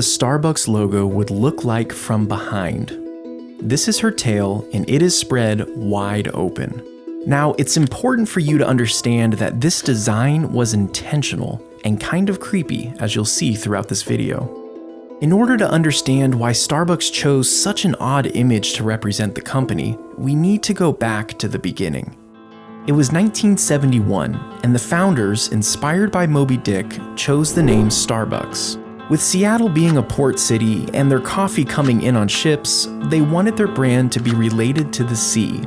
the Starbucks logo would look like from behind. This is her tail, and it is spread wide open. Now, it's important for you to understand that this design was intentional and kind of creepy, as you'll see throughout this video. In order to understand why Starbucks chose such an odd image to represent the company, we need to go back to the beginning. It was 1971, and the founders, inspired by Moby Dick, chose the name Starbucks. With Seattle being a port city and their coffee coming in on ships, they wanted their brand to be related to the sea.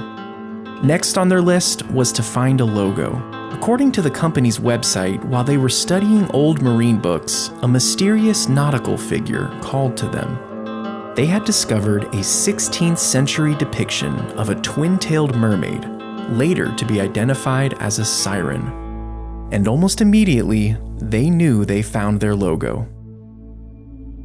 Next on their list was to find a logo. According to the company's website, while they were studying old marine books, a mysterious nautical figure called to them. They had discovered a 16th century depiction of a twin-tailed mermaid, later to be identified as a siren. And almost immediately, they knew they found their logo.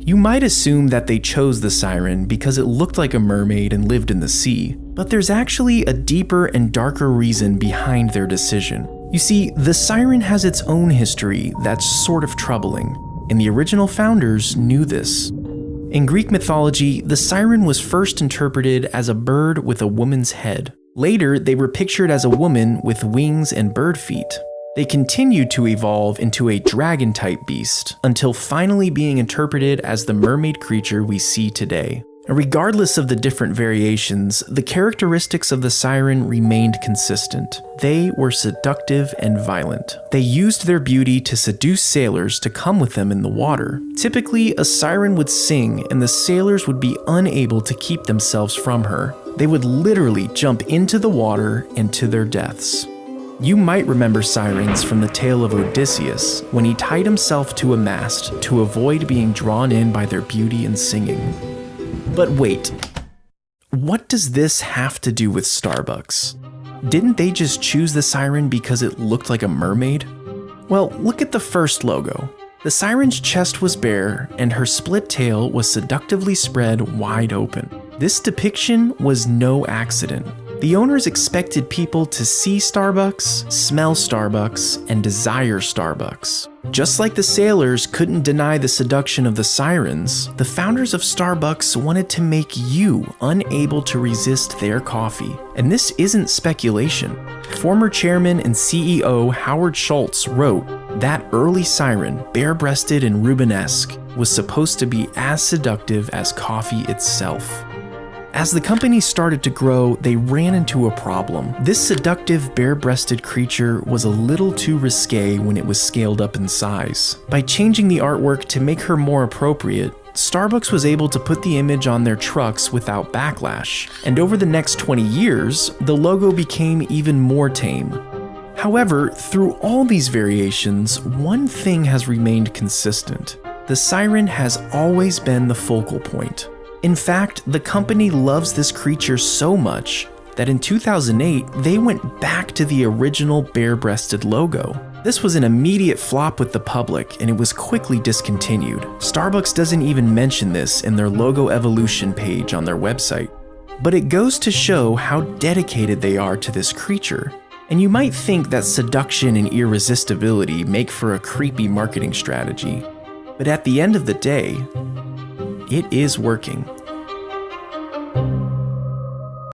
You might assume that they chose the siren because it looked like a mermaid and lived in the sea, but there's actually a deeper and darker reason behind their decision. You see, the siren has its own history that's sort of troubling, and the original founders knew this. In Greek mythology, the siren was first interpreted as a bird with a woman's head. Later, they were pictured as a woman with wings and bird feet. They continued to evolve into a dragon-type beast, until finally being interpreted as the mermaid creature we see today. Regardless of the different variations, the characteristics of the siren remained consistent. They were seductive and violent. They used their beauty to seduce sailors to come with them in the water. Typically, a siren would sing and the sailors would be unable to keep themselves from her. They would literally jump into the water and to their deaths. You might remember sirens from the tale of Odysseus, when he tied himself to a mast to avoid being drawn in by their beauty and singing. But wait, what does this have to do with Starbucks? Didn't they just choose the siren because it looked like a mermaid? Well, look at the first logo. The siren's chest was bare, and her split tail was seductively spread wide open. This depiction was no accident. The owners expected people to see Starbucks, smell Starbucks, and desire Starbucks. Just like the sailors couldn't deny the seduction of the sirens, the founders of Starbucks wanted to make you unable to resist their coffee. And this isn't speculation. Former chairman and CEO Howard Schultz wrote that early siren, bare-breasted and Rubenesque, was supposed to be as seductive as coffee itself. As the company started to grow, they ran into a problem. This seductive, bare-breasted creature was a little too risque when it was scaled up in size. By changing the artwork to make her more appropriate, Starbucks was able to put the image on their trucks without backlash. And over the next 20 years, the logo became even more tame. However, through all these variations, one thing has remained consistent. The siren has always been the focal point. In fact, the company loves this creature so much that in 2008, they went back to the original bare-breasted logo. This was an immediate flop with the public, and it was quickly discontinued. Starbucks doesn't even mention this in their logo evolution page on their website. But it goes to show how dedicated they are to this creature. And you might think that seduction and irresistibility make for a creepy marketing strategy. But at the end of the day, it is working.